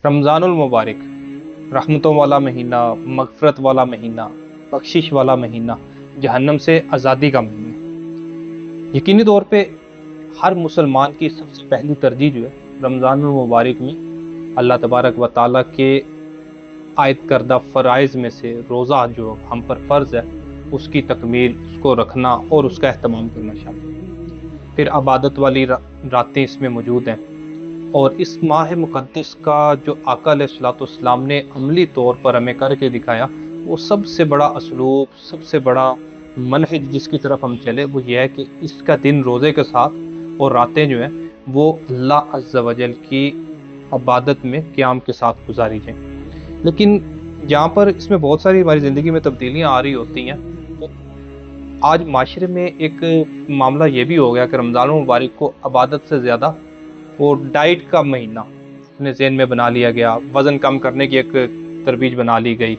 رمضان المبارک رحمتوں والا مہینہ، مغفرت والا مہینہ، بخشش والا مہینہ، جہنم سے آزادی کا مہینہ۔ یقینی طور پہ ہر مسلمان کی سب سے پہلی ترجیح جو ہے رمضان المبارک میں اللہ تبارک و تعالیٰ کے عائد کردہ فرائض میں سے روزہ جو ہم پر فرض ہے اس کی تکمیل، اس کو رکھنا اور اس کا اہتمام کرنا شامل ہے۔ پھر عبادت والی راتیں اس میں موجود ہیں، اور اس ماہ مقدس کا جو آقا علیہ الصلوۃ والسلام نے عملی طور پر ہمیں کر کے دکھایا، وہ سب سے بڑا اسلوب، سب سے بڑا منہج جس کی طرف ہم چلے وہ یہ ہے کہ اس کا دن روزے کے ساتھ اور راتیں جو ہیں وہ اللہ عز و جل کی عبادت میں قیام کے ساتھ گزاری جائیں۔ لیکن جہاں پر اس میں بہت ساری ہماری زندگی میں تبدیلیاں آ رہی ہوتی ہیں، تو آج معاشرے میں ایک معاملہ یہ بھی ہو گیا کہ رمضان المبارک کو عبادت سے زیادہ وہ ڈائٹ کا مہینہ اپنے ذہن میں بنا لیا گیا، وزن کم کرنے کی ایک ترویج بنا لی گئی،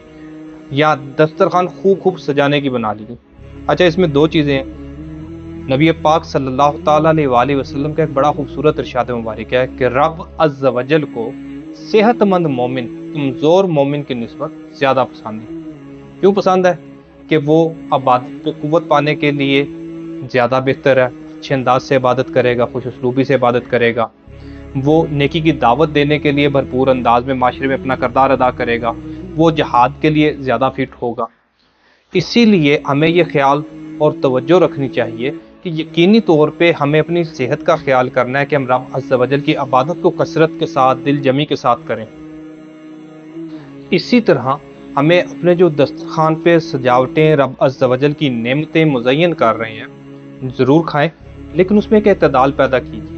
یا دسترخوان خوب سجانے کی بنا لی گئی۔ اچھا، اس میں دو چیزیں ہیں۔ نبی پاک صلی اللہ تعالیٰ علیہ وآلہ وسلم کا ایک بڑا خوبصورت ارشاد مبارک ہے کہ رب عز و جل کو صحت مند مومن کمزور مومن کی نسبت زیادہ پسند ہے۔ کیوں پسند ہے؟ کہ وہ عبادت پہ قوت پانے کے لیے زیادہ بہتر ہے، اچھے انداز سے عبادت کرے گا، خوش اسلوبی سے عبادت کرے گا، وہ نیکی کی دعوت دینے کے لیے بھرپور انداز میں معاشرے میں اپنا کردار ادا کرے گا، وہ جہاد کے لیے زیادہ فٹ ہوگا۔ اسی لیے ہمیں یہ خیال اور توجہ رکھنی چاہیے کہ یقینی طور پہ ہمیں اپنی صحت کا خیال کرنا ہے کہ ہم رب عز و جل کی عبادت کو کثرت کے ساتھ، دل جمی کے ساتھ کریں۔ اسی طرح ہمیں اپنے جو دسترخوان پہ سجاوٹیں رب عز و جل کی نعمتیں مزین کر رہے ہیں ضرور کھائیں، لیکن اس میں ایک اعتدال پیدا کیجیے۔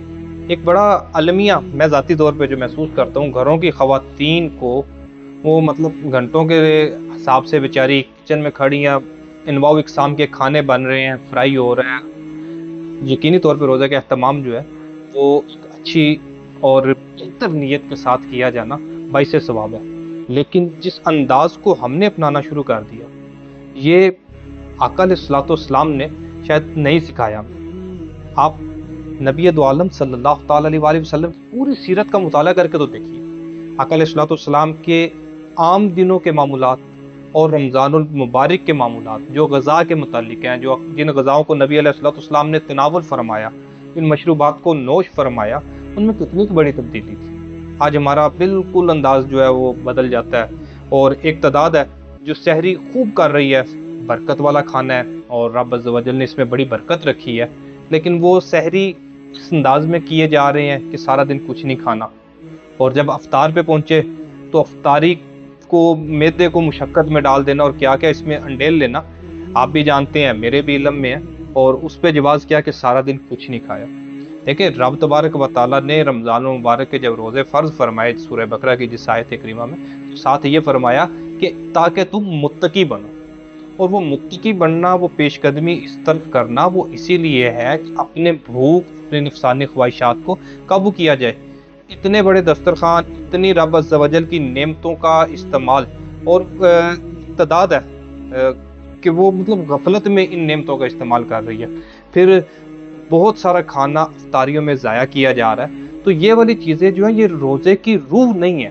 ایک بڑا المیہ میں ذاتی طور پہ جو محسوس کرتا ہوں، گھروں کی خواتین کو وہ مطلب گھنٹوں کے حساب سے بیچاری کچن میں کھڑی ہیں، انواع اقسام کے کھانے بن رہے ہیں، فرائی ہو رہے ہیں۔ یقینی طور پہ روزہ کا اہتمام جو ہے وہ اچھی اور بہتر نیت کے ساتھ کیا جانا باعث ثواب ہے، لیکن جس انداز کو ہم نے اپنانا شروع کر دیا، یہ آقا علیہ الصلوۃ والسلام نے شاید نہیں سکھایا۔ آپ نبی دو عالم صلی اللہ تعالیٰ علیہ وآلہ وسلم کی پوری سیرت کا مطالعہ کر کے تو دیکھیے۔ آقا علیہ الصلوۃ والسلام کے عام دنوں کے معمولات اور رمضان المبارک کے معمولات جو غذا کے متعلق ہیں، جو جن غذاؤں کو نبی علیہ الصلوۃ والسلام نے تناول فرمایا، ان مشروبات کو نوش فرمایا، ان میں کتنی بڑی تبدیلی تھی۔ آج ہمارا بالکل انداز جو ہے وہ بدل جاتا ہے، اور ایک تعداد ہے جو سحری خوب کر رہی ہے، برکت والا کھانا ہے اور رب عز و جل نے اس میں بڑی برکت رکھی ہے، لیکن وہ سحری اس انداز میں کیے جا رہے ہیں کہ سارا دن کچھ نہیں کھانا، اور جب افطار پہ پہنچے تو افطاری کو معدے کو مشقت میں ڈال دینا اور کیا اس میں انڈیل لینا، آپ بھی جانتے ہیں، میرے بھی علم میں ہے، اور اس پہ جواز کیا کہ سارا دن کچھ نہیں کھایا۔ دیکھیں، رب تبارک و تعالیٰ نے رمضان المبارک کے جب روزے فرض فرمائے سورہ بقرہ کی جس آیت کریمہ میں، تو ساتھ یہ فرمایا کہ تاکہ تم متقی بنو، اور وہ متقی بننا، وہ پیش قدمی اس طرف کرنا، وہ اسی لیے ہے کہ اپنے بھوک، اپنے نفسانی خواہشات کو قابو کیا جائے۔ اتنے بڑے دسترخوان، اتنی رب عز و جل کی نعمتوں کا استعمال، اور تعداد ہے کہ وہ مطلب غفلت میں ان نعمتوں کا استعمال کر رہی ہے، پھر بہت سارا کھانا افطاریوں میں ضائع کیا جا رہا ہے۔ تو یہ والی چیزیں جو ہیں یہ روزے کی روح نہیں ہے۔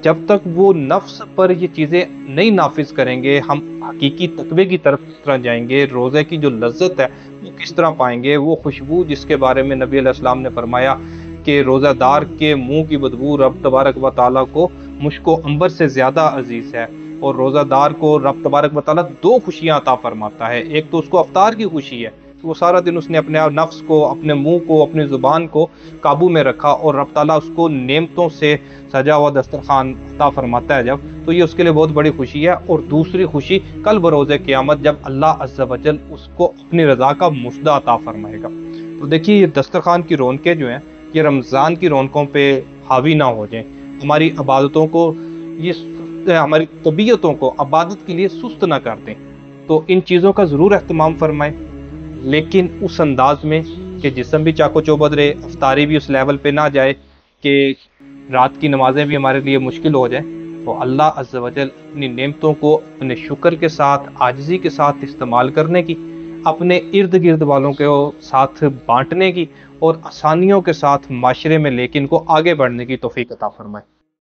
جب تک وہ نفس پر یہ چیزیں نہیں نافذ کریں گے، ہم حقیقی تقوی کی طرف کس طرح جائیں گے، روزے کی جو لذت ہے وہ کس طرح پائیں گے، وہ خوشبو جس کے بارے میں نبی علیہ السلام نے فرمایا کہ روزہ دار کے منہ کی بدبو رب تبارک و تعالیٰ کو مشک و عنبر سے زیادہ عزیز ہے، اور روزہ دار کو رب تبارک و تعالیٰ دو خوشیاں عطا فرماتا ہے۔ ایک تو اس کو افطار کی خوشی ہے، وہ سارا دن اس نے اپنے نفس کو، اپنے منہ کو، اپنی زبان کو قابو میں رکھا، اور رب تعالیٰ اس کو نعمتوں سے سجا ہوا دسترخوان عطا فرماتا ہے جب، تو یہ اس کے لیے بہت بڑی خوشی ہے۔ اور دوسری خوشی کل بروز قیامت جب اللہ عز و جل اس کو اپنی رضا کا مژدہ عطا فرمائے گا۔ تو دیکھیے، یہ دسترخوان کی رونقیں جو ہیں یہ رمضان کی رونقوں پہ حاوی نہ ہو جائیں، ہماری عبادتوں کو، یہ ہماری طبیعتوں کو عبادت کے لیے سست نہ کر دیں۔ تو ان چیزوں کا ضرور اہتمام فرمائیں، لیکن اس انداز میں کہ جسم بھی چاق و چوبند رہے، افطاری بھی اس لیول پہ نہ جائے کہ رات کی نمازیں بھی ہمارے لیے مشکل ہو جائیں۔ تو اللہ عز و جل اپنی نعمتوں کو اپنے شکر کے ساتھ، عاجزی کے ساتھ استعمال کرنے کی، اپنے ارد گرد والوں کے ساتھ بانٹنے کی، اور آسانیوں کے ساتھ معاشرے میں لیکن کو آگے بڑھنے کی توفیق عطا فرمائے۔